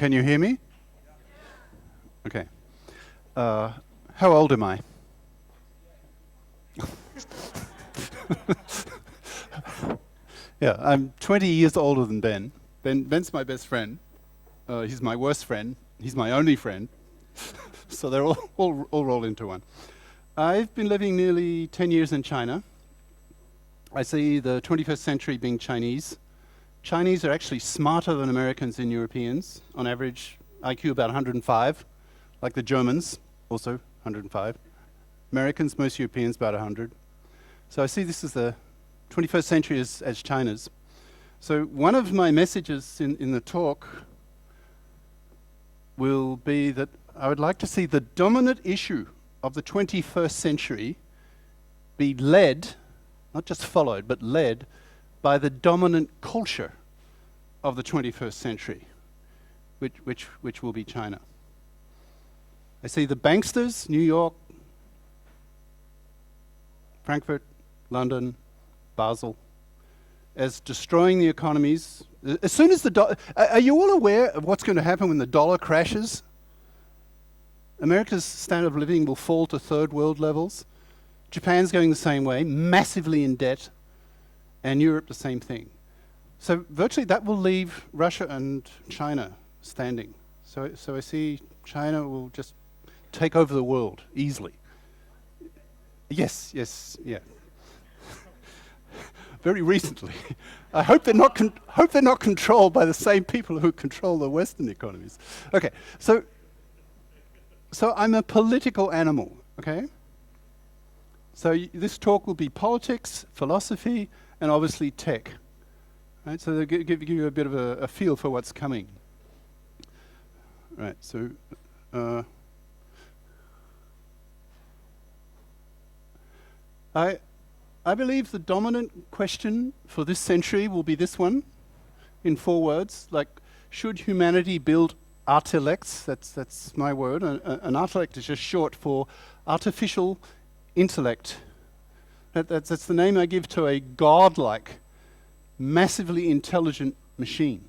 Can you hear me? Okay. How old am I? Yeah, I'm 20 years older than Ben. Ben's my best friend. He's my worst friend. He's my only friend. So they're all rolled into one. I've been living nearly 10 years in China. I see the 21st century being Chinese. Chinese are actually smarter than Americans and Europeans. On average, IQ about 105, like the Germans, also 105. Americans, most Europeans, about 100. So I see this as the 21st century as China's. So one of my messages in the talk will be that I would like to see the dominant issue of the 21st century be led, not just followed, but led by the dominant culture of the 21st century, which will be China. I see the banksters, New York, Frankfurt, London, Basel, as destroying the economies. As soon as are you all aware of what's going to happen when the dollar crashes? America's standard of living will fall to third world levels. Japan's going the same way, massively in debt, and Europe the same thing. So virtually that will leave Russia and China standing. So I see China will just take over the world easily. Yes, yeah. Very recently. I hope they're not controlled by the same people who control the Western economies. Okay, so I'm a political animal, okay? So this talk will be politics, philosophy, and obviously tech. Right, so they'll give you a bit of a feel for what's coming. Right, so I believe the dominant question for this century will be this one, in 4 words, like, should humanity build artilects? That's my word. An artilect is just short for artificial intellect. That's the name I give to a godlike, massively intelligent machine.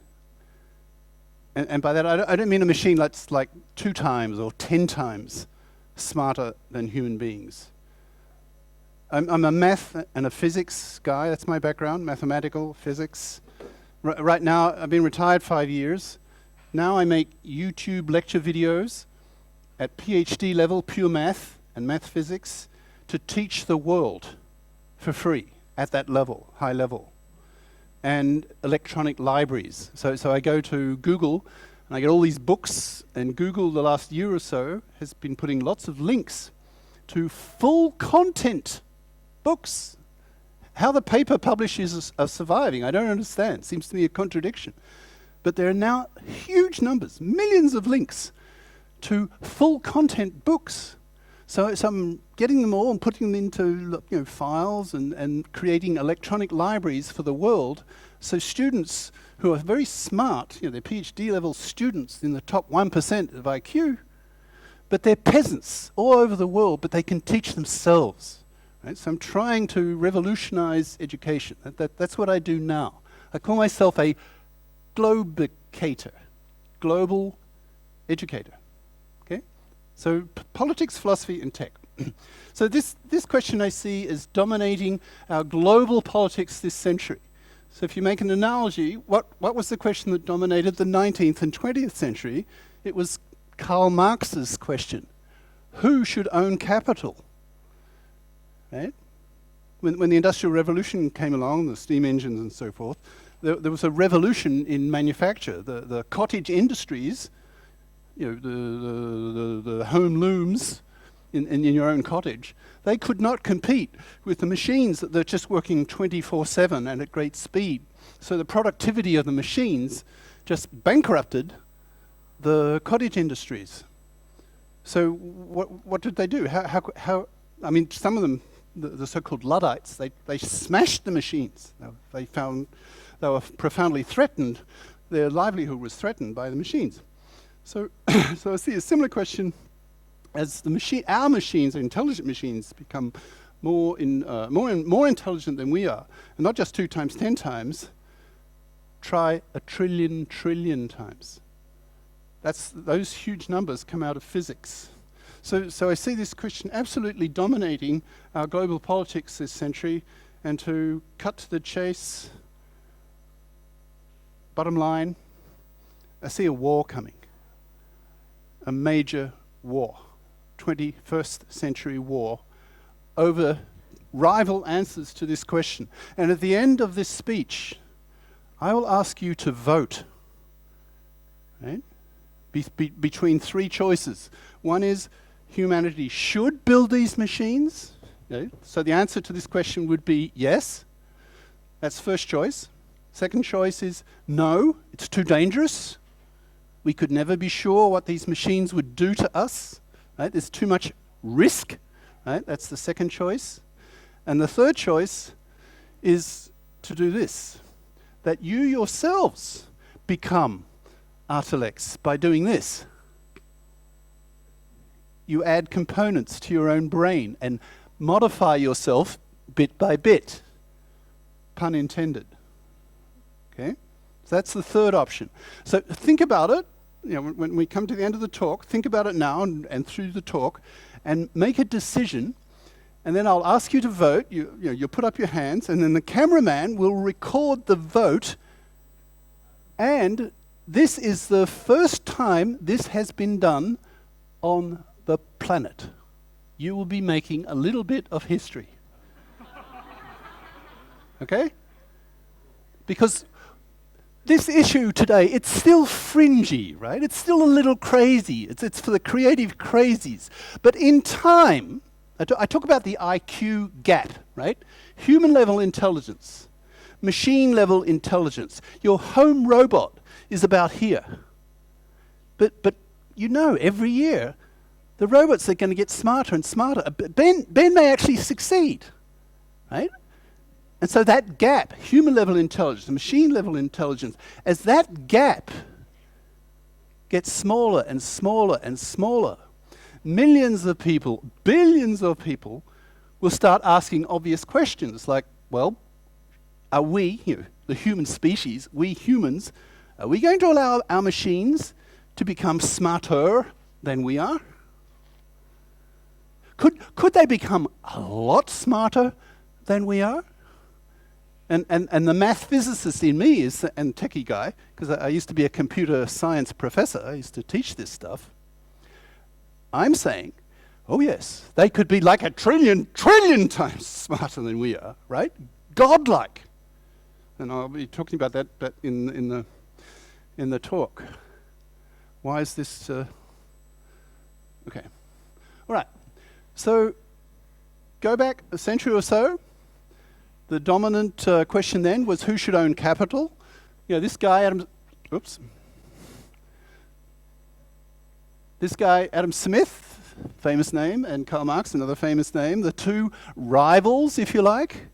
And by that, I don't mean a machine that's like 2 times or 10 times smarter than human beings. I'm a math and a physics guy. That's my background, mathematical, physics. Right now, I've been retired 5 years. Now I make YouTube lecture videos at PhD level, pure math and math physics, to teach the world for free at that level, high level. And electronic libraries. So I go to Google and I get all these books, and Google the last year or so has been putting lots of links to full content books. How the paper publishers are surviving, I don't understand. Seems to me a contradiction. But there are now huge numbers, millions of links to full content books. So I'm getting them all and putting them into files and creating electronic libraries for the world, so students who are very smart, they're PhD level students in the top 1% of IQ, but they're peasants all over the world, but they can teach themselves. Right? So I'm trying to revolutionize education. That's what I do now. I call myself a globicator, global educator. Okay? So politics, philosophy, and tech. So this question I see is dominating our global politics this century. So if you make an analogy, what was the question that dominated the 19th and 20th century? It was Karl Marx's question. Who should own capital? Right? When the Industrial Revolution came along, the steam engines and so forth, there was a revolution in manufacture. The cottage industries, the home looms in your own cottage, they could not compete with the machines that they're just working 24/7 and at great speed. So the productivity of the machines just bankrupted the cottage industries. So what did they do? How? I mean, some of them, the so-called Luddites, they smashed the machines. They found they were profoundly threatened. Their livelihood was threatened by the machines. So I see a similar question as our machines, intelligent machines, become more intelligent than we are, and not just 2 times, 10 times. Try 1 trillion times. Those huge numbers come out of physics. So I see this question absolutely dominating our global politics this century. And to cut to the chase, bottom line, I see a war coming. A major war, 21st century war, over rival answers to this question. And at the end of this speech, I will ask you to vote, right? Between three choices. One is humanity should build these machines. Okay? So the answer to this question would be yes. That's first choice. Second choice is no, it's too dangerous. We could never be sure what these machines would do to us. Right? There's too much risk. Right? That's the second choice. And the third choice is to do this, that you yourselves become artilects by doing this. You add components to your own brain and modify yourself bit by bit. Pun intended. Okay? So that's the third option. So think about it. You know, when we come to the end of the talk, think about it now and through the talk, and make a decision. And then I'll ask you to vote. You'll put up your hands, and then the cameraman will record the vote. And this is the first time this has been done on the planet. You will be making a little bit of history. Okay? Because this issue today, it's still fringy, right? It's still a little crazy. It's for the creative crazies. But in time, I talk about the IQ gap, right? Human level intelligence, machine level intelligence. Your home robot is about here. But you know, every year, the robots are going to get smarter and smarter. Ben may actually succeed, right? And so that gap, human level intelligence, machine level intelligence, as that gap gets smaller and smaller and smaller, millions of people, billions of people will start asking obvious questions like, well, are we, the human species, we humans, are we going to allow our machines to become smarter than we are? Could they become a lot smarter than we are? And the math physicist in me and techie guy, because I used to be a computer science professor, I used to teach this stuff. I'm saying, oh yes, they could be like a trillion times smarter than we are, right? Godlike. And I'll be talking about that in the talk. Why is this? Okay, all right. So go back a century or so. The dominant question then was who should own capital. You know, this guy Adam Smith, famous name, and Karl Marx, another famous name, the two rivals, if you like,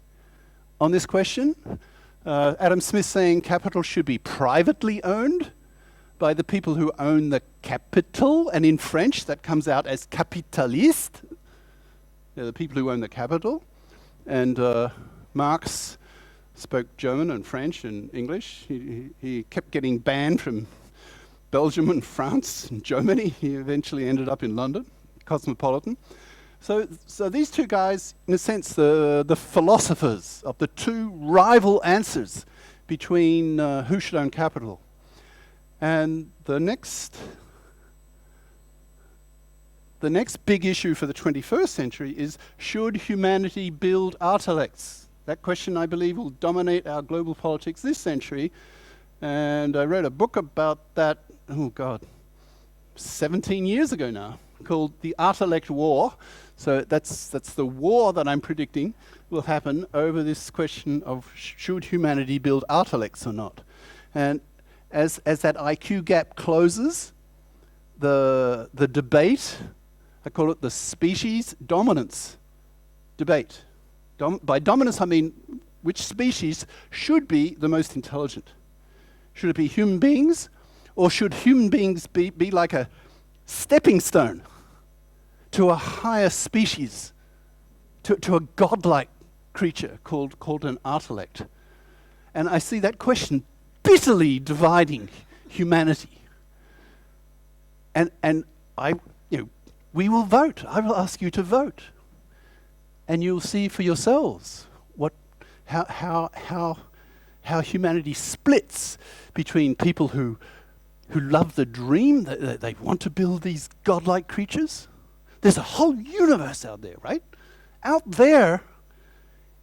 on this question. Adam Smith saying capital should be privately owned by the people who own the capital, and in French that comes out as capitaliste, the people who own the capital. And Marx spoke German and French and English. He kept getting banned from Belgium and France and Germany. He eventually ended up in London, cosmopolitan. So these two guys, in a sense, the philosophers of the two rival answers between who should own capital. And the next big issue for the 21st century is, should humanity build artilects? That question, I believe, will dominate our global politics this century. And I wrote a book about that, 17 years ago now, called The Artilect War. So that's the war that I'm predicting will happen over this question of should humanity build artilects or not. And as that IQ gap closes, the debate, I call it the species dominance debate. By dominance, I mean which species should be the most intelligent. Should it be human beings, or should human beings be like a stepping stone to a higher species, to a godlike creature called an artilect? And I see that question bitterly dividing humanity. And I, we will vote. I will ask you to vote, and you'll see for yourselves how humanity splits between people who love the dream, they want to build these godlike creatures. There's a whole universe out there, right? Out there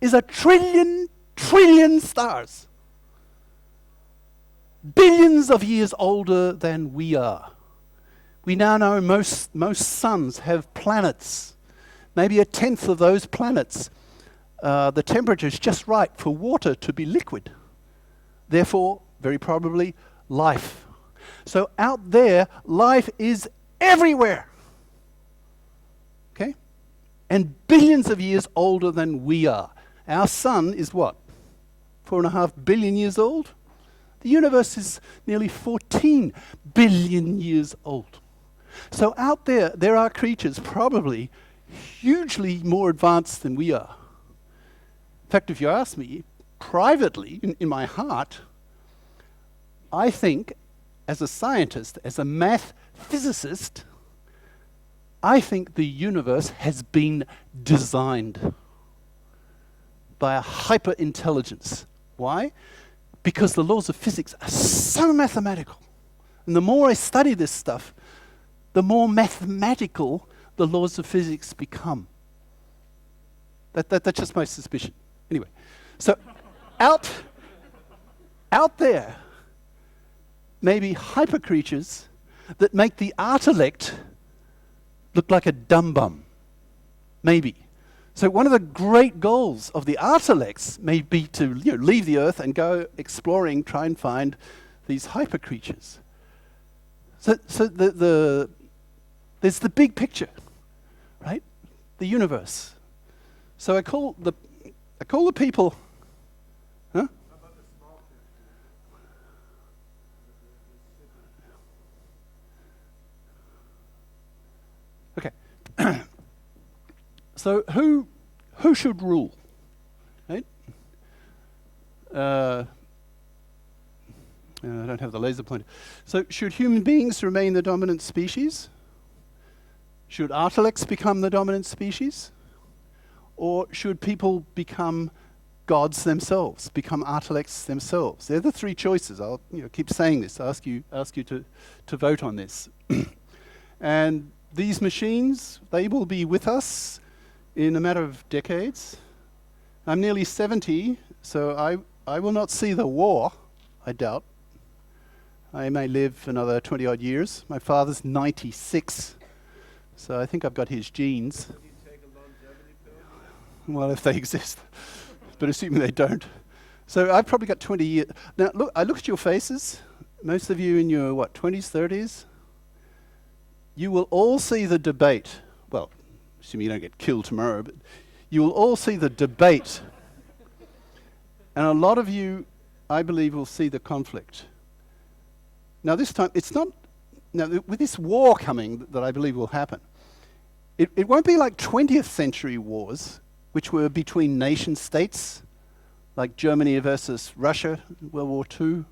is 1 trillion stars. Billions of years older than we are. We now know most suns have planets. Maybe 1/10 of those planets, the temperature is just right for water to be liquid. Therefore, very probably, life. So out there, life is everywhere. Okay? And billions of years older than we are. Our sun is what? 4.5 billion years old? The universe is nearly 14 billion years old. So out there are creatures probably hugely more advanced than we are. In fact, if you ask me, privately, in my heart, I think, as a scientist, as a math physicist, I think the universe has been designed by a hyper-intelligence. Why? Because the laws of physics are so mathematical. And the more I study this stuff, the more mathematical the laws of physics become. That's just my suspicion. Anyway, so out there may be hyper creatures that make the artilect look like a dumb bum. Maybe. So one of the great goals of the artilects may be to leave the Earth and go exploring, try and find these hyper creatures. So there's the big picture, right? The universe. So I call the people, huh? How about the small picture? Okay. So who should rule, right? I don't have the laser pointer. So should human beings remain the dominant species? Should artilects become the dominant species? Or should people become gods themselves, become artilects themselves? They're the three choices. I'll keep saying this, ask you to vote on this. And these machines, they will be with us in a matter of decades. I'm nearly 70, so I will not see the war, I doubt. I may live another 20 odd years. My father's 96, so I think I've got his genes. Would you take a longevity pill? Well, if they exist, but assuming they don't. So I've probably got 20 years. Now, look, I look at your faces, most of you in your, 20s, 30s. You will all see the debate. Well, assuming you don't get killed tomorrow, but you will all see the debate. And a lot of you, I believe, will see the conflict. Now, this time, it's not, now with this war coming that I believe will happen, it won't be like 20th century wars, which were between nation states, like Germany versus Russia, World War II,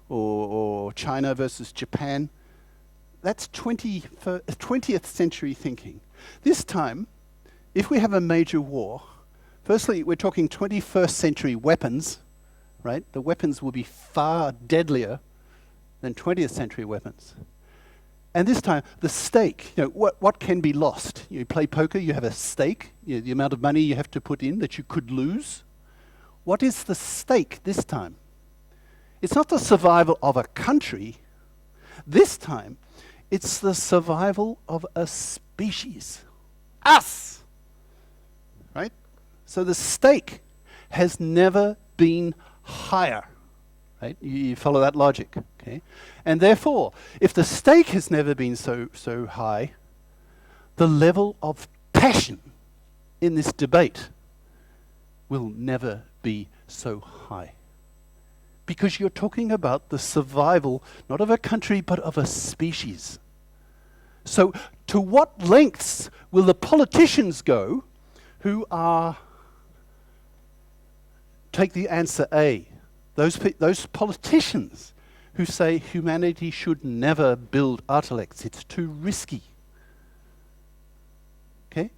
or China versus Japan. That's 20th century thinking. This time, if we have a major war, firstly, we're talking 21st century weapons, right? The weapons will be far deadlier than 20th century weapons. And this time, the stake, what can be lost? You play poker, you have a stake, the amount of money you have to put in that you could lose. What is the stake this time? It's not the survival of a country. This time, it's the survival of a species. Us! Right? So the stake has never been higher. Right? You follow that logic, okay? And therefore, if the stake has never been so high, the level of passion in this debate will never be so high. Because you're talking about the survival, not of a country, but of a species. So to what lengths will the politicians go who are, take the answer A, those politicians who say humanity should never build artilects. It's too risky. Okay?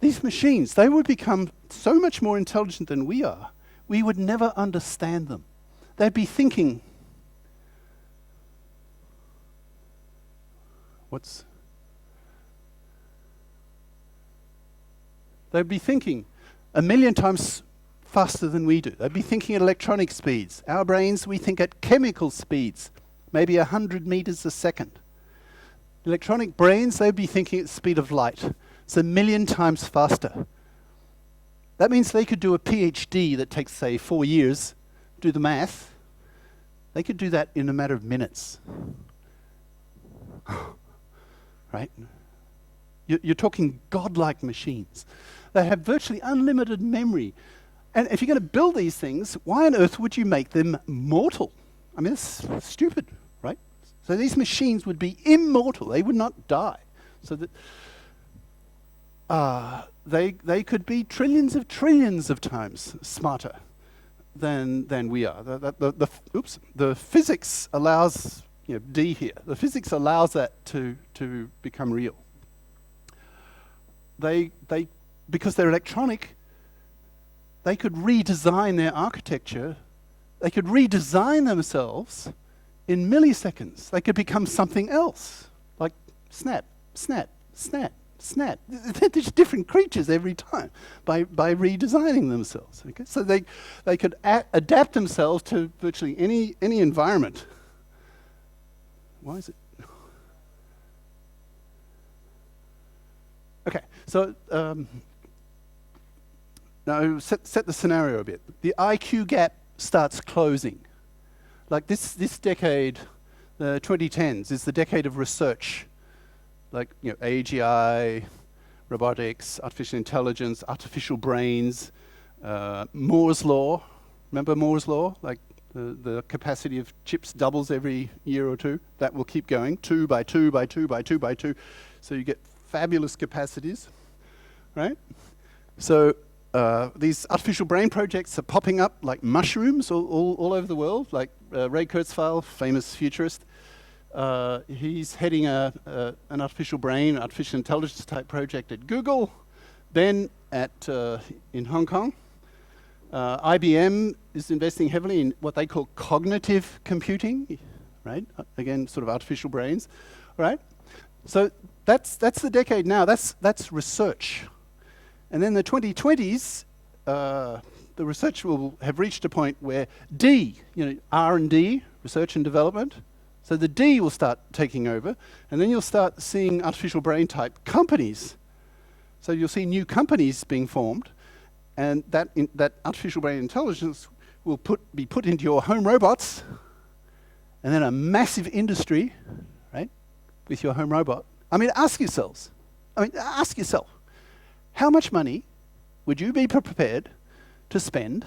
These machines, they would become so much more intelligent than we are, we would never understand them. They'd be thinking, they'd be thinking 1,000,000 times faster than we do. They'd be thinking at electronic speeds. Our brains, we think at chemical speeds, maybe 100 meters a second. Electronic brains, they'd be thinking at the speed of light. It's 1,000,000 times faster. That means they could do a PhD that takes, say, 4 years, do the math. They could do that in a matter of minutes. Right? You're talking godlike machines. They have virtually unlimited memory. And if you're going to build these things, why on earth would you make them mortal? I mean, it's stupid, right? So these machines would be immortal. They would not die. So that they could be trillions of times smarter than we are. The physics allows, D here. The physics allows that to become real. Because they're electronic, they could redesign their architecture. They could redesign themselves in milliseconds. They could become something else, like snap, snap, snap, snap. They're just different creatures every time by redesigning themselves. Okay? So they could adapt themselves to virtually any environment. Why is it? Okay, so now set the scenario a bit. The IQ gap starts closing. Like this decade, the 2010s, is the decade of research. Like AGI, robotics, artificial intelligence, artificial brains, Moore's law. Remember Moore's law? Like the capacity of chips doubles every year or two. That will keep going, 2 by 2 by 2 by 2 by 2. So you get fabulous capacities, right? So these artificial brain projects are popping up like mushrooms all over the world, like Ray Kurzweil, famous futurist. He's heading an artificial brain, artificial intelligence type project at Google, then in Hong Kong. IBM is investing heavily in what they call cognitive computing, right? Again, sort of artificial brains, right? So that's the decade now. That's research. And then the 2020s, the research will have reached a point where R&D, research and development. So the D will start taking over, and then you'll start seeing artificial brain type companies. So you'll see new companies being formed, and that artificial brain intelligence will be put into your home robots, and then a massive industry, right, with your home robot. I mean, ask yourself, how much money would you be prepared to spend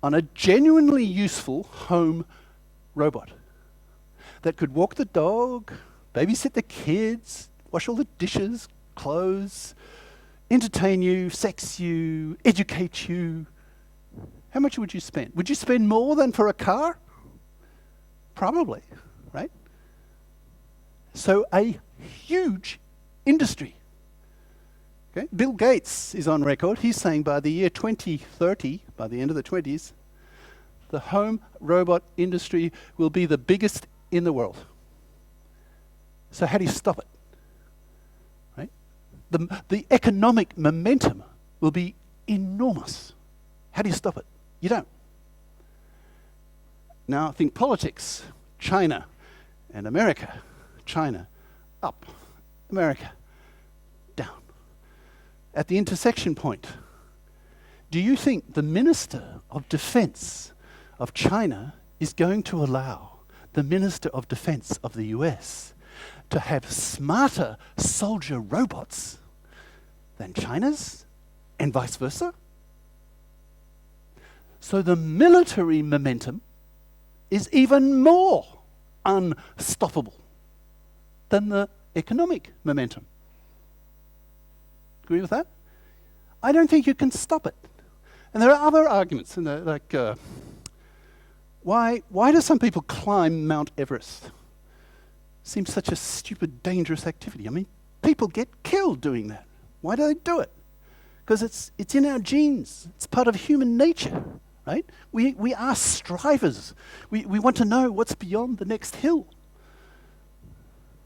on a genuinely useful home robot that could walk the dog, babysit the kids, wash all the dishes, clothes, entertain you, sex you, educate you? How much would you spend? Would you spend more than for a car? Probably, right? So a huge industry. Okay? Bill Gates is on record. He's saying by the year 2030, by the end of the 20s, the home robot industry will be the biggest in the world. So how do you stop it? Right? The economic momentum will be enormous. How do you stop it? You don't. Now think politics. China and America. China, up. America, down. At the intersection point, do you think the Minister of Defense of China is going to allow the Minister of Defense of the US to have smarter soldier robots than China's, and vice versa? So the military momentum is even more unstoppable than the economic momentum. Agree with that? I don't think you can stop it. And there are other arguments, Why do some people climb Mount Everest? Seems such a stupid, dangerous activity. I mean, people get killed doing that. Why do they do it? Because it's in our genes. It's part of human nature, right? We are strivers. We want to know what's beyond the next hill.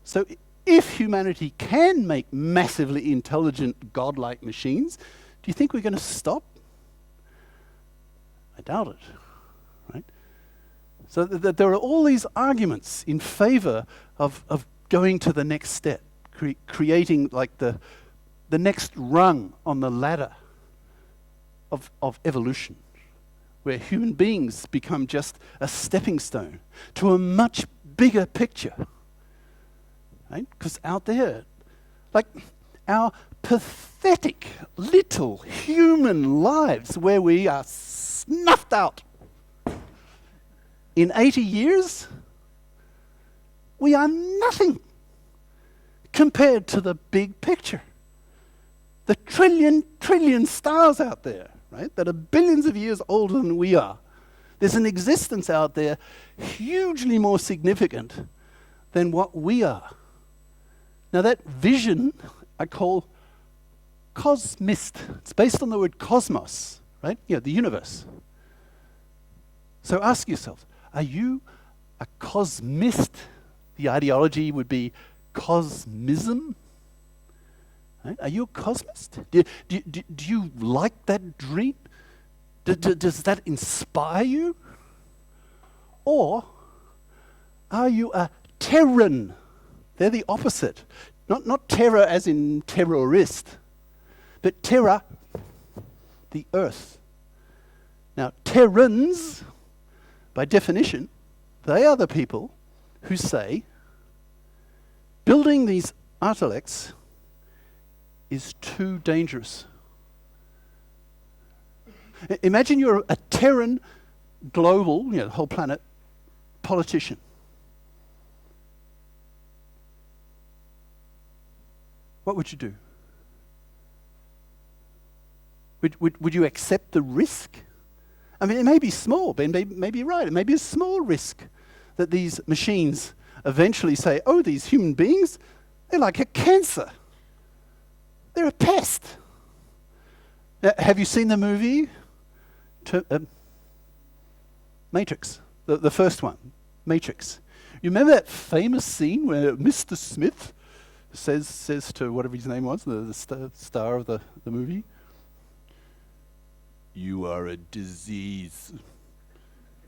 So if humanity can make massively intelligent, godlike machines, do you think we're going to stop? I doubt it, right? So there are all these arguments in favor of going to the next step, creating like the next rung on the ladder of evolution, where human beings become just a stepping stone to a much bigger picture, right? Because out there, like our pathetic little human lives where we are snuffed out in 80 years, we are nothing compared to the big picture. The trillion stars out there, right, that are billions of years older than we are. There's an existence out there hugely more significant than what we are. Now that vision I call cosmist. It's based on the word cosmos, right? Yeah, the universe. So ask yourself, are you a cosmist? The ideology would be cosmism. Right? Are you a cosmist? Do you like that dream? Does that inspire you? Or are you a terran? They're the opposite. Not terror as in terrorist, but terra, the earth. Now, terrans, by definition, they are the people who say building these artilects is too dangerous. Imagine you're a terran global, the whole planet, politician. What would you do? Would you accept the risk? I mean, it may be small, Ben may be right. It may be a small risk that these machines eventually say, oh, these human beings, they're like a cancer. They're a pest. Have you seen the movie Matrix? The first one, Matrix. You remember that famous scene where Mr. Smith says to whatever his name was, the star of the movie, you are a disease,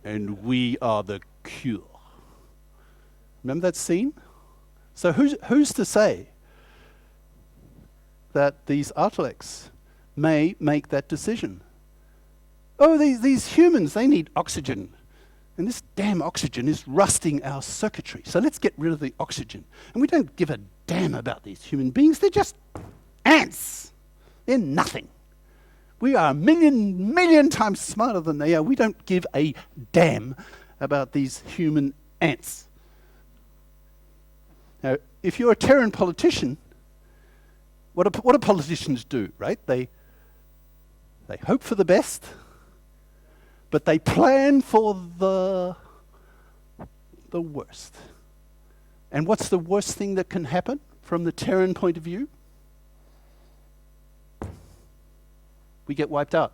and we are the cure. Remember that scene? So who's to say that these artilects may make that decision? Oh, these humans, they need oxygen. And this damn oxygen is rusting our circuitry. So let's get rid of the oxygen. And we don't give a damn about these human beings. They're just ants. They're nothing. We are a million times smarter than they are. We don't give a damn about these human ants. Now, if you're a Terran politician, what do politicians do, right? They hope for the best, but they plan for the worst. And what's the worst thing that can happen from the Terran point of view? We get wiped out.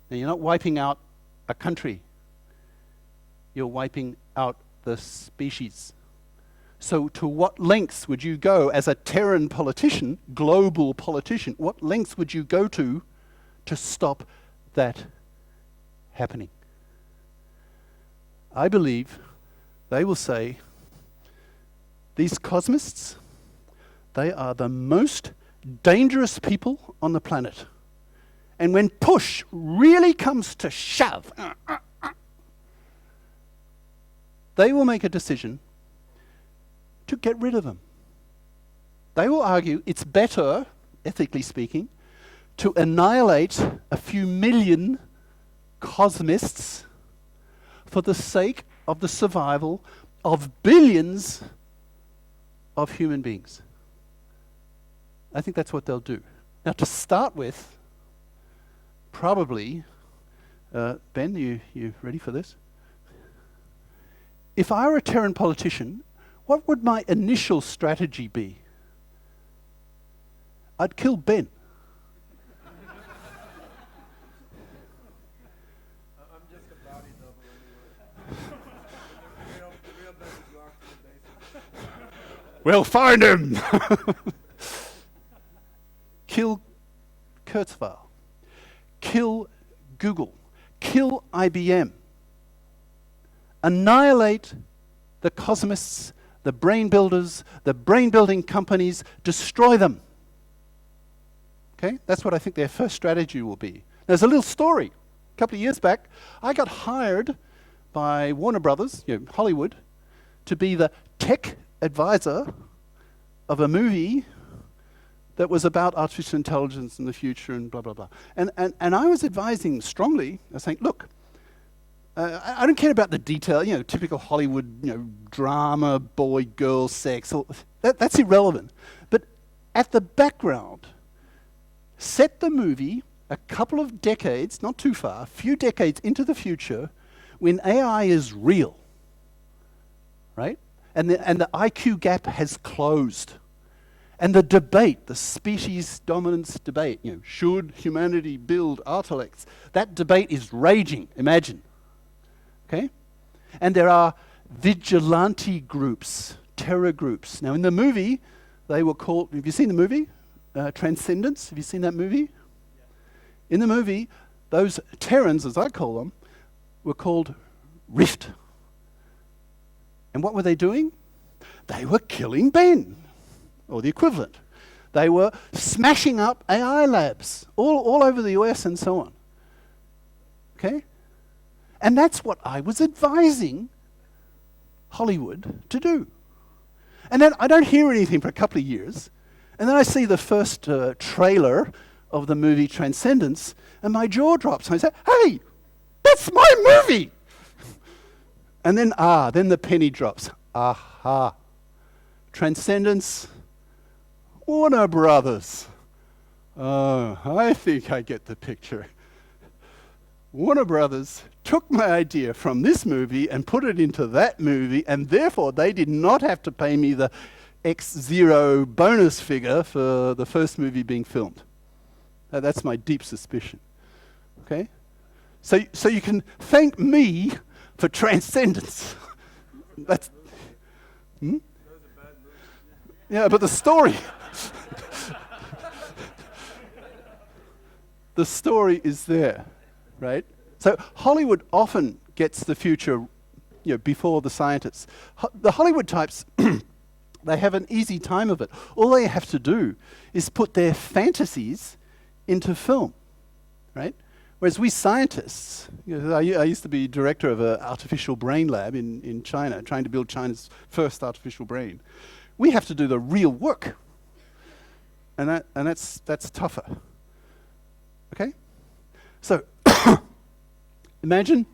Now, you're not wiping out a country. You're wiping out the species. So to what lengths would you go as a Terran politician, global politician, what lengths would you go to stop that happening? I believe they will say, these cosmists, they are the most dangerous people on the planet. And when push really comes to shove, they will make a decision to get rid of them. They will argue it's better, ethically speaking, to annihilate a few million cosmists for the sake of the survival of billions of human beings. I think that's what they'll do. Now, to start with, probably Ben, you ready for this? If I were a Terran politician, what would my initial strategy be? I'd kill Ben. I'm just a body double anyway. the real Ben is locked in the basement. We'll find him! Kill Kurzweil. Kill Google. Kill IBM. Annihilate the cosmists, the brain builders, the brain building companies, destroy them. Okay? That's what I think their first strategy will be. There's a little story. A couple of years back, I got hired by Warner Brothers, Hollywood, to be the tech advisor of a movie that was about artificial intelligence in the future and blah, blah, blah. And I was advising strongly, I was saying, look, I don't care about the detail, typical Hollywood, drama, boy, girl, sex, that's irrelevant. But at the background, set the movie a couple of decades, not too far, a few decades into the future, when AI is real, right? And the IQ gap has closed. And the debate, the species dominance debate, should humanity build artilects? That debate is raging, imagine. Okay? And there are vigilante groups, terror groups. Now in the movie, they were called, have you seen the movie? Transcendence, have you seen that movie? Yeah. In the movie, those terrans, as I call them, were called Rift. And what were they doing? They were killing Ben, or the equivalent. They were smashing up AI labs all over the US and so on. Okay? And that's what I was advising Hollywood to do. And then I don't hear anything for a couple of years, and then I see the first trailer of the movie Transcendence, and my jaw drops. And I say, hey, that's my movie! And then, then the penny drops. Aha. Transcendence, Warner Brothers. Oh, I think I get the picture. Warner Brothers took my idea from this movie and put it into that movie, and therefore they did not have to pay me the X0 bonus figure for the first movie being filmed. That's my deep suspicion. Okay? So you can thank me for Transcendence. That's... Hmm? Yeah, but the story... the story is there, right? So Hollywood often gets the future, before the scientists. The Hollywood types, they have an easy time of it. All they have to do is put their fantasies into film, right? Whereas we scientists, I used to be director of an artificial brain lab in China, trying to build China's first artificial brain. We have to do the real work, and that's tougher. Okay, so imagine.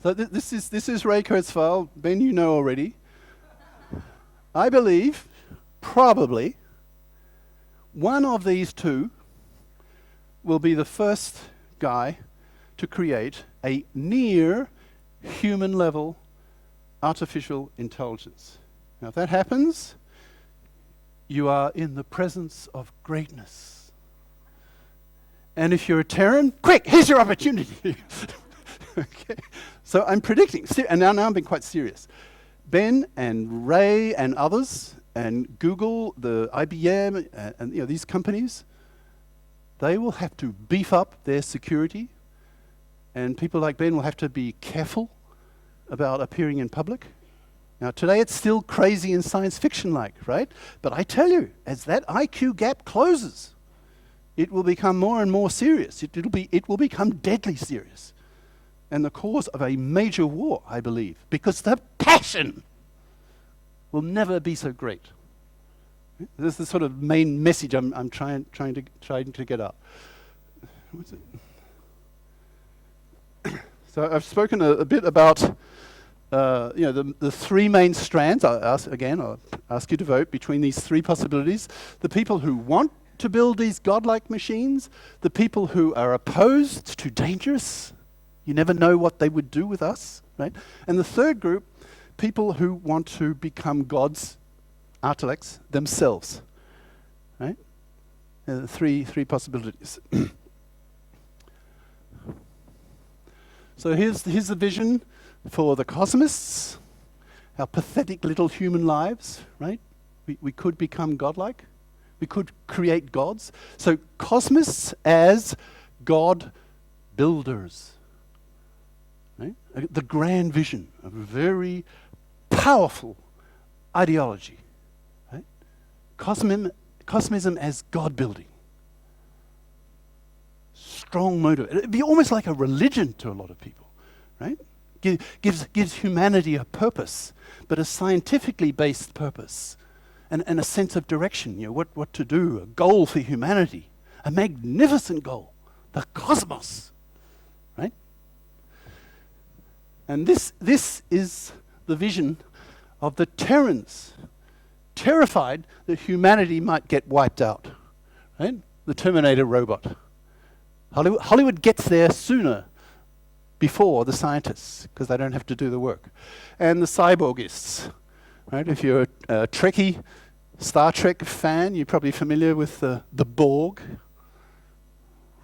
So this is Ray Kurzweil. Ben, you know already. I believe, probably, one of these two will be the first guy to create a near human level artificial intelligence. Now, if that happens, you are in the presence of greatness. And if you're a Terran, quick, here's your opportunity. Okay. So I'm predicting, and now I'm being quite serious. Ben and Ray and others, and Google, the IBM, and these companies, they will have to beef up their security, and people like Ben will have to be careful about appearing in public. Now, today it's still crazy and science fiction-like, right? But I tell you, as that IQ gap closes, it will become more and more serious. It will become deadly serious, and the cause of a major war, I believe, because the passion will never be so great. This is the sort of main message I'm trying to get out. What's it? So I've spoken a bit about the three main strands. I'll ask you to vote between these three possibilities. The people who want to build these godlike machines, the people who are opposed to dangerous, you never know what they would do with us, right? And the third group, people who want to become gods, artilects, themselves, right? Three possibilities. So here's the vision for the cosmists, our pathetic little human lives, right? We could become godlike. We could create gods. So cosmists as god builders, right? The grand vision of a very powerful ideology, right? Cosmism as god building. Strong motive. It'd be almost like a religion to a lot of people, right? Gives humanity a purpose, but a scientifically based purpose, and a sense of direction, what to do, a goal for humanity, a magnificent goal, the cosmos, right? And this is the vision of the terrans, terrified that humanity might get wiped out, right? The Terminator robot. Hollywood gets there sooner, before the scientists, because they don't have to do the work. And the cyborgists, right? If you're a Trekkie, Star Trek fan, you're probably familiar with the Borg.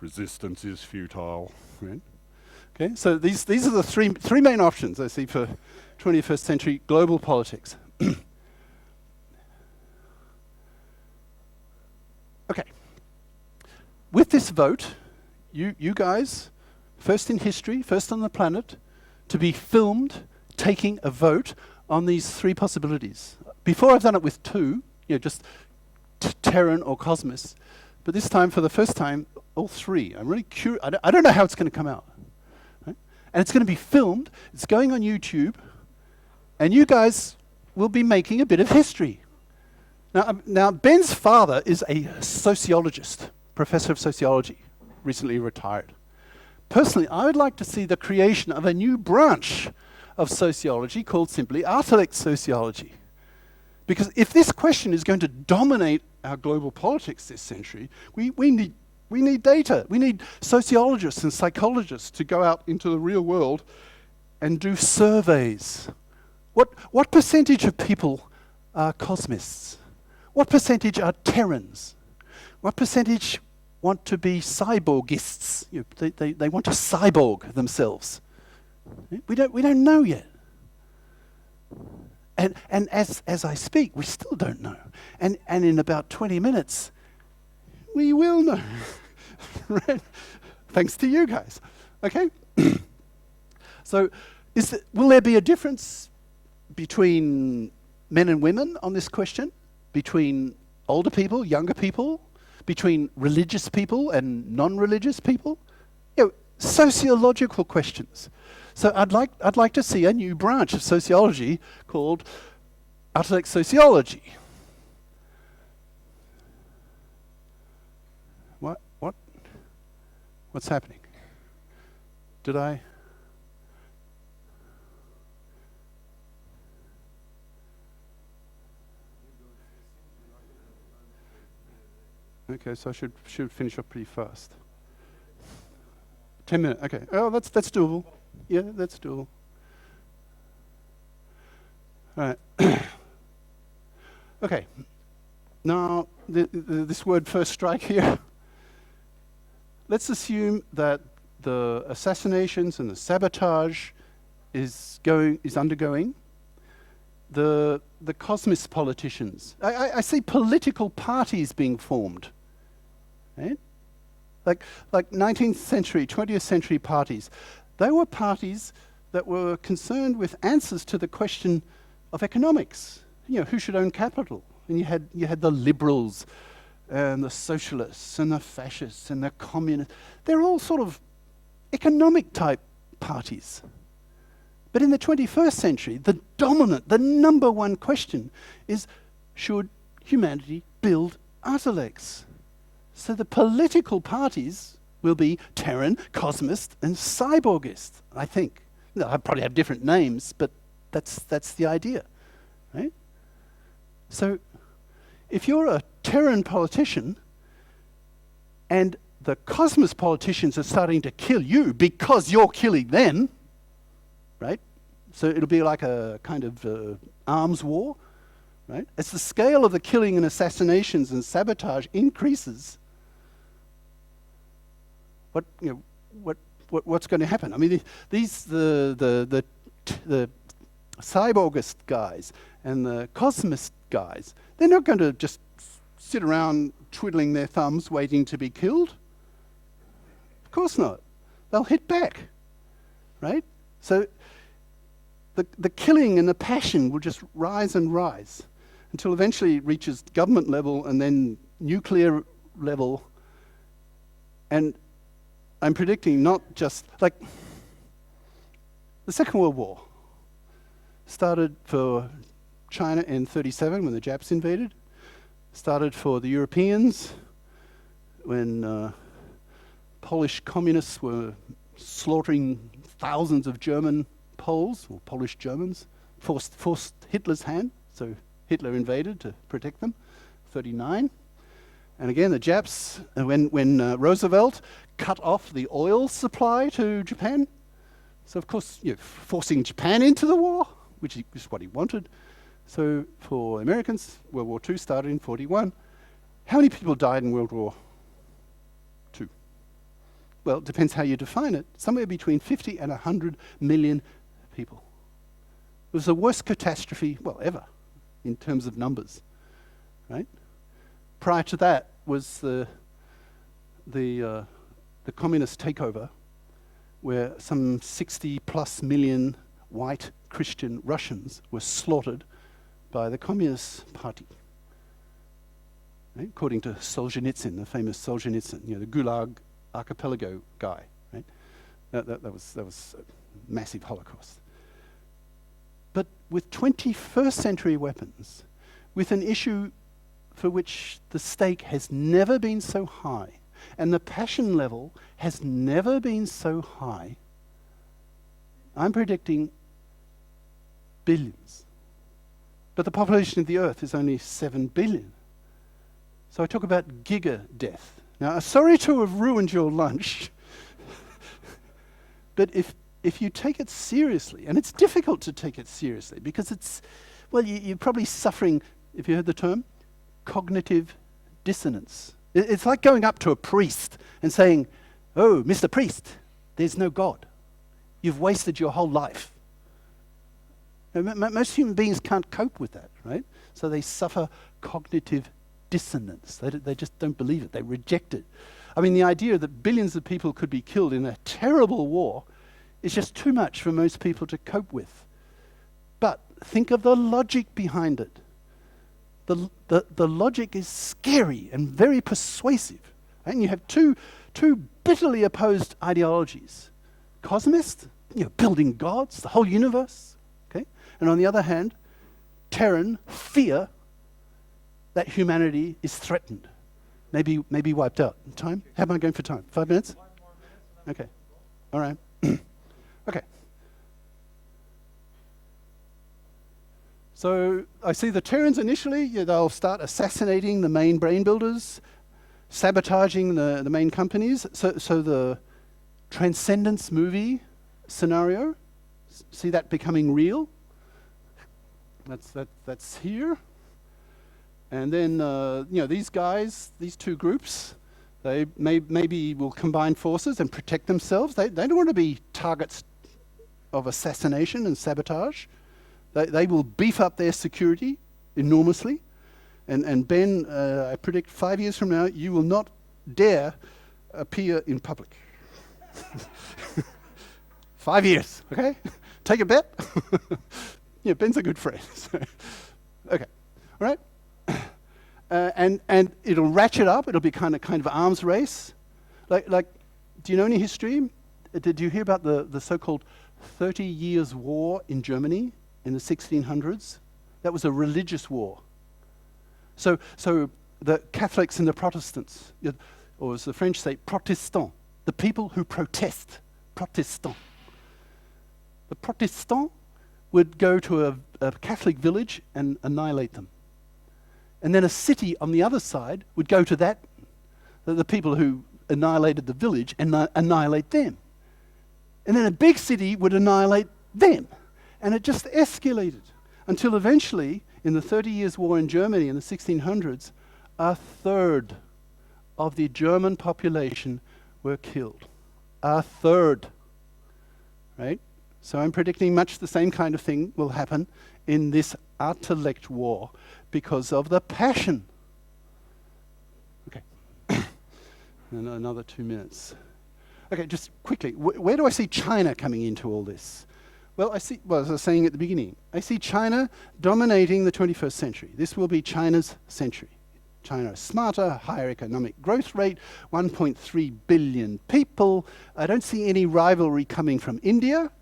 Resistance is futile, right? Okay, so these are the three main options I see for 21st century global politics. Okay, with this vote, you guys, first in history, first on the planet, to be filmed taking a vote on these three possibilities. Before I've done it with two, just Terran or cosmists, but this time, for the first time, all three. I'm really curious. I don't know how it's going to come out. Right? And it's going to be filmed. It's going on YouTube, and you guys will be making a bit of history. Now Ben's father is a sociologist, professor of sociology, recently retired. Personally, I would like to see the creation of a new branch of sociology called simply artilect sociology. Because if this question is going to dominate our global politics this century, we need data. We need sociologists and psychologists to go out into the real world and do surveys. What percentage of people are cosmists? What percentage are terrans? What percentage want to be cyborgists? They want to cyborg themselves. We don't know yet. And as I speak, we still don't know. And in about 20 minutes, we will know. Right? Thanks to you guys. Okay? So will there be a difference between men and women on this question? Between older people, younger people? Between religious people and non-religious people? Sociological questions. So I'd like to see a new branch of sociology called artilect sociology. What's happening? Did I? Okay, so I should finish up pretty fast. 10 minutes. Okay. Oh, that's doable. Yeah, that's doable. All right. Okay. Now, this word first strike here. Let's assume that the assassinations and the sabotage is undergoing. The cosmist politicians. I see political parties being formed. Right? Like 19th century, 20th century parties. They were parties that were concerned with answers to the question of economics. Who should own capital? And you had the liberals and the socialists and the fascists and the communists. They're all sort of economic type parties. But in the 21st century, the number one question is, should humanity build artilects? So the political parties will be Terran, cosmist, and cyborgist, I think. They'll probably have different names, but that's the idea, right? So if you're a Terran politician, And the cosmos politicians are starting to kill you because you're killing them, right? So it'll be like a kind of arms war, right? As the scale of the killing and assassinations and sabotage increases, what's going to happen? I mean, the cyborgist guys and the cosmist guys, they're not going to just sit around twiddling their thumbs waiting to be killed. Of course not. They'll hit back, right? So the killing and the passion will just rise and rise until eventually it reaches government level and then nuclear level. And I'm predicting not just, like, the Second World War started for China in 1937 when the Japs invaded, started for the Europeans when Polish communists were slaughtering thousands of German Poles, or Polish Germans, forced Hitler's hand, so Hitler invaded to protect them, 1939. And again, the Japs, when Roosevelt cut off the oil supply to Japan, so of course, forcing Japan into the war, which is what he wanted. So for Americans, World War II started in 1941. How many people died in World War II? Well, it depends how you define it. Somewhere between 50 and 100 million people. It was the worst catastrophe, well, ever, in terms of numbers, right? Prior to that was the communist takeover, where some 60+ million white Christian Russians were slaughtered by the Communist Party, right? According to Solzhenitsyn, the famous Solzhenitsyn, the Gulag archipelago guy, right? That was a massive Holocaust. But with 21st century weapons, with an issue for which the stake has never been so high, and the passion level has never been so high, I'm predicting billions. But the population of the Earth is only 7 billion. So I talk about gigadeath. Now, sorry to have ruined your lunch, but if you take it seriously, and it's difficult to take it seriously because you're probably suffering, if you heard the term, cognitive dissonance. It's like going up to a priest and saying, "Oh, Mr. Priest, there's no God. You've wasted your whole life." Most human beings can't cope with that, right? So they suffer cognitive dissonance. They just don't believe it. They reject it. I mean, the idea that billions of people could be killed in a terrible war is just too much for most people to cope with. But think of the logic behind it. The logic is scary and very persuasive. Right? And you have two bitterly opposed ideologies. Cosmists, building gods, the whole universe. Okay? And on the other hand, terran, fear that humanity is threatened, maybe wiped out. Time? How am I going for time? 5 minutes? 5 more minutes. Okay. All right. Okay. So I see the Terrans initially, they'll start assassinating the main brain builders, sabotaging the main companies. So the Transcendence movie scenario, see that becoming real? That's here. And then these guys, these two groups, they maybe will combine forces and protect themselves. They don't want to be targets of assassination and sabotage. They will beef up their security enormously. And Ben, I predict 5 years from now, you will not dare appear in public. 5 years, okay? Take a bet. Yeah, Ben's a good friend. So, okay, all right? And it'll ratchet up. It'll be kind of arms race. Like, do you know any history? Did you hear about the so-called 30 Years' War in Germany in the 1600s? That was a religious war. So the Catholics and the Protestants, or as the French say, protestants, the people who protest, protestants. The protestants would go to a Catholic village and annihilate them. And then a city on the other side would go to that the people who annihilated the village annihilate them. And then a big city would annihilate them. And it just escalated until eventually, in the 30 Years' War in Germany in the 1600s, a third of the German population were killed. A third. Right? So I'm predicting much the same kind of thing will happen in this Artilect War because of the passion. Okay. And another 2 minutes. Okay, just quickly, where do I see China coming into all this? Well, as I was saying at the beginning, I see China dominating the 21st century. This will be China's century. China is smarter, higher economic growth rate, 1.3 billion people. I don't see any rivalry coming from India,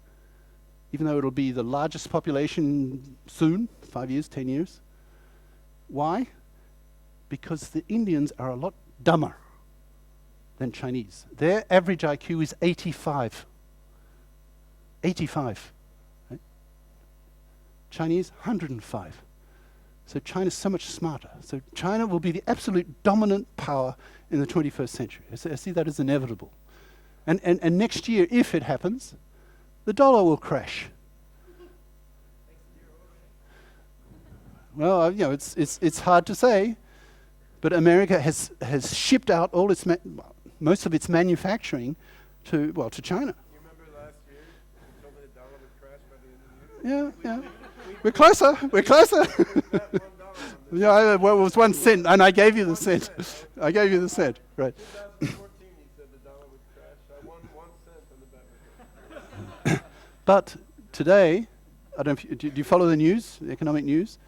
even though it'll be the largest population soon, 5 years, 10 years. Why? Because the Indians are a lot dumber than Chinese. Their average IQ is 85. 85. Right? Chinese, 105. So China's so much smarter. So China will be the absolute dominant power in the 21st century. I see that as inevitable. And next year, if it happens, the dollar will crash. Well, you know, it's hard to say, but America has shipped out all its most of its manufacturing to China. You remember last year, you told me the dollar would crash by the end of the year? Yeah. We're closer. We're closer. That $1 on this. Yeah, well, it was 1 cent, and I gave you the cent. I gave you the cent, right? 2014, he said the dollar would crash. I won 1 cent on the bet. But today, I don't. Do you follow the news, the economic news?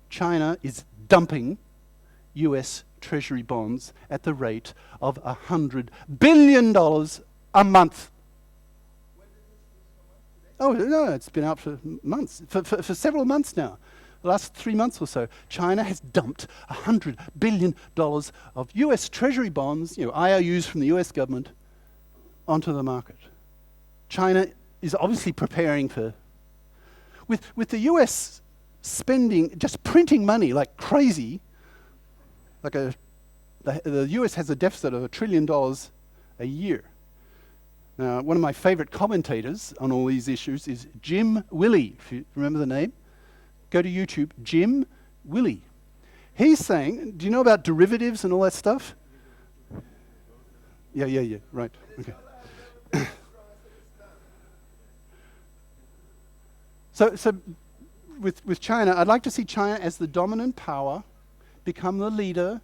China is dumping U.S. Treasury bonds at the rate of $100 billion a month. Oh, no, it's been out for months, for several months now. The last 3 months or so, China has dumped $100 billion of US Treasury bonds, IOUs from the US government, onto the market. China is obviously preparing for... With the US spending, just printing money like crazy, the US has a deficit of $1 trillion a year. Now, one of my favorite commentators on all these issues is Jim Willey, if you remember the name. Go to YouTube, Jim Willey. He's saying, do you know about derivatives and all that stuff? Yeah, right, okay. So with China, I'd like to see China as the dominant power become the leader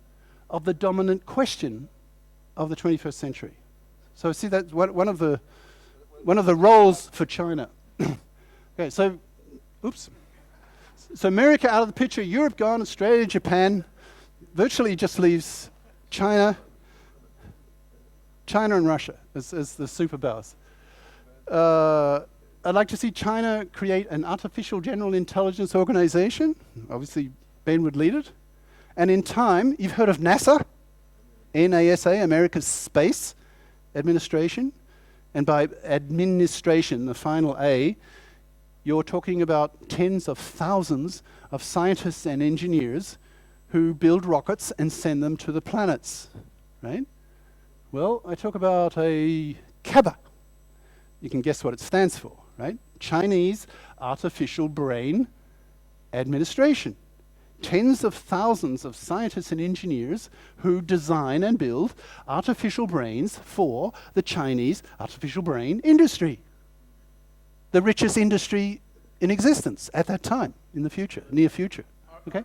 of the dominant question of the 21st century. So see, that's one of the roles for China. Okay, so, oops. So America out of the picture, Europe gone, Australia, Japan, virtually just leaves China and Russia as the superpowers. I'd like to see China create an artificial general intelligence organization. Obviously, Ben would lead it. And in time, you've heard of NASA, NASA, America's Space Administration. And by administration, the final A, you're talking about tens of thousands of scientists and engineers who build rockets and send them to the planets, right? Well, I talk about a CABA. You can guess what it stands for, right? Chinese Artificial Brain Administration. Tens of thousands of scientists and engineers who design and build artificial brains for the Chinese artificial brain industry. The richest industry in existence at that time, in the future, near future. Okay?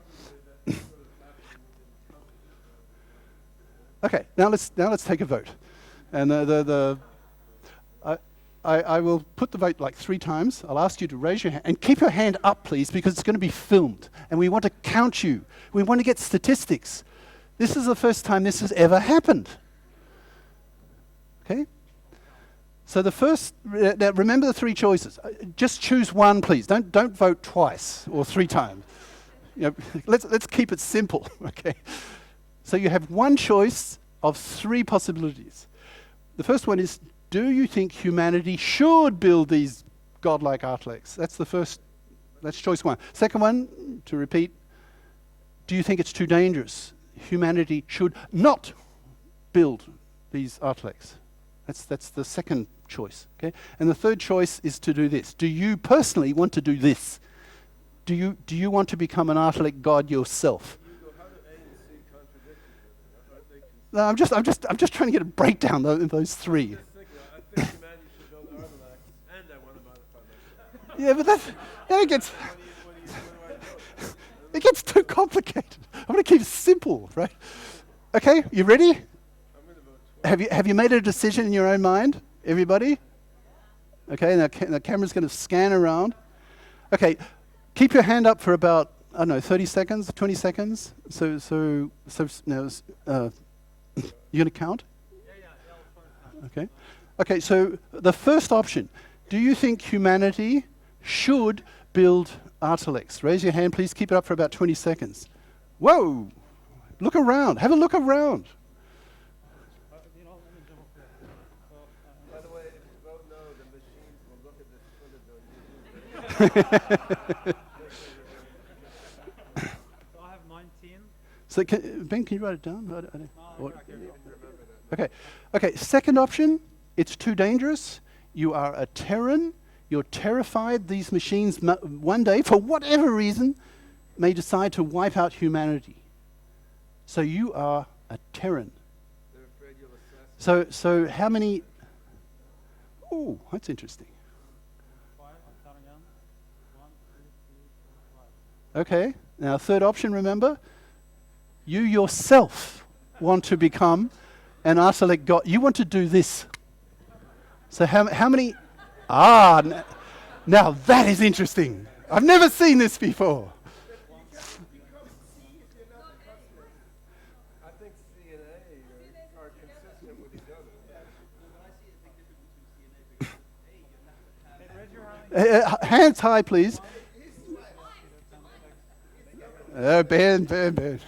Okay, now let's take a vote. And I will put the vote like 3 times. I'll ask you to raise your hand and keep your hand up, please, because it's going to be filmed. And we want to count you. We want to get statistics. This is the first time this has ever happened. Okay? So the first, now remember the 3 choices. Just choose one, please. Don't vote twice or 3 times. Let's keep it simple. Okay? So you have one choice of 3 possibilities. The first one is, do you think humanity should build these godlike artilects? That's the first, that's choice 1. Second one, to repeat, do you think it's too dangerous? Humanity should not build these artilects? That's the second choice. Okay, and the third choice is to do this. Do you personally want to do this? Do you want to become an artilect god yourself? Hugo, how do A and C contradict each other? Are they No, I'm just trying to get a breakdown of those three. I think humanity should build artilects, and I want to modify myself. Yeah, but that gets What do I vote? it gets too complicated. I'm going to keep it simple, right? Okay, you ready? I'm going to vote 12. Have you made a decision in your own mind, everybody? Okay, now the camera's going to scan around. Okay, keep your hand up for about, I don't know, 30 seconds, 20 seconds. So now, you going to count? Yeah. Okay. Okay, so the first option, do you think humanity should build artilects? Raise your hand, please. Keep it up for about 20 seconds. Whoa! Look around. Have a look around. By the way, if you vote no, the machines will look at this footage on YouTube. So I have 19. So Ben, can you write it down? What? I can remember Okay. Okay, second option, it's too dangerous. You are a terran. You're terrified these machines one day, for whatever reason, may decide to wipe out humanity. So you are a terran. They're afraid you'll assassinate. So how many? Oh, that's interesting. 5. I'm counting down. 1, 2, 3, 4, 5. Okay. Now, third option, remember, you yourself want to become an artilect god. You want to do this. So how many? Now that is interesting. I've never seen this before. I think C and A are consistent with each other. Hey, raise your hand. Hands high, please. Ben. 18. 19.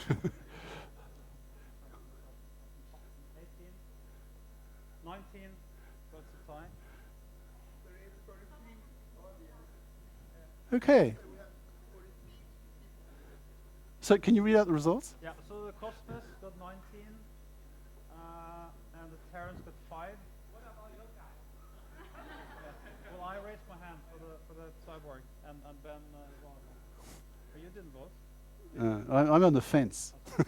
So it's a tie. Okay. So can you read out the results? Yeah, so the cosmists got 19. And the terrans got 5. What about your guy? Well, I raised my hand for the cyborg, and Ben as well. But you didn't vote. I'm on the fence. The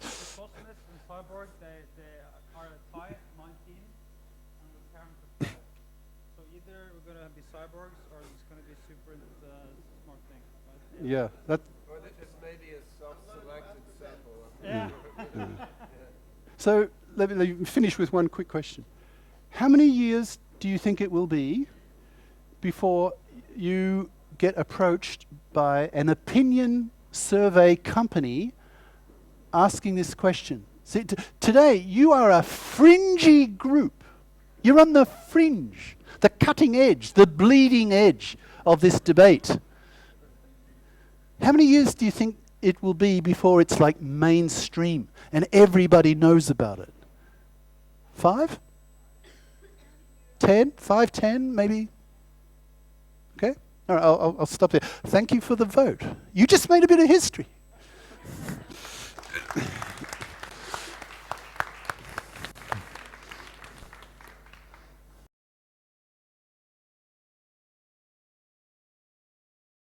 cosmists and cyborg, they are a tie, 19, and the terrans are 12. So either we're going to be cyborgs, or it's going to be super smart thing, right? Yeah, that. Or this may be a self-selected sample. Yeah. So let me finish with one quick question. How many years do you think it will be before you get approached by an opinion survey company asking this question? See, today you are a fringy group. You're on the fringe, the cutting edge, the bleeding edge of this debate. How many years do you think it will be before it's like mainstream and everybody knows about it? 5? 10? 5, 10, maybe? Okay? All right, I'll stop there. Thank you for the vote. You just made a bit of history.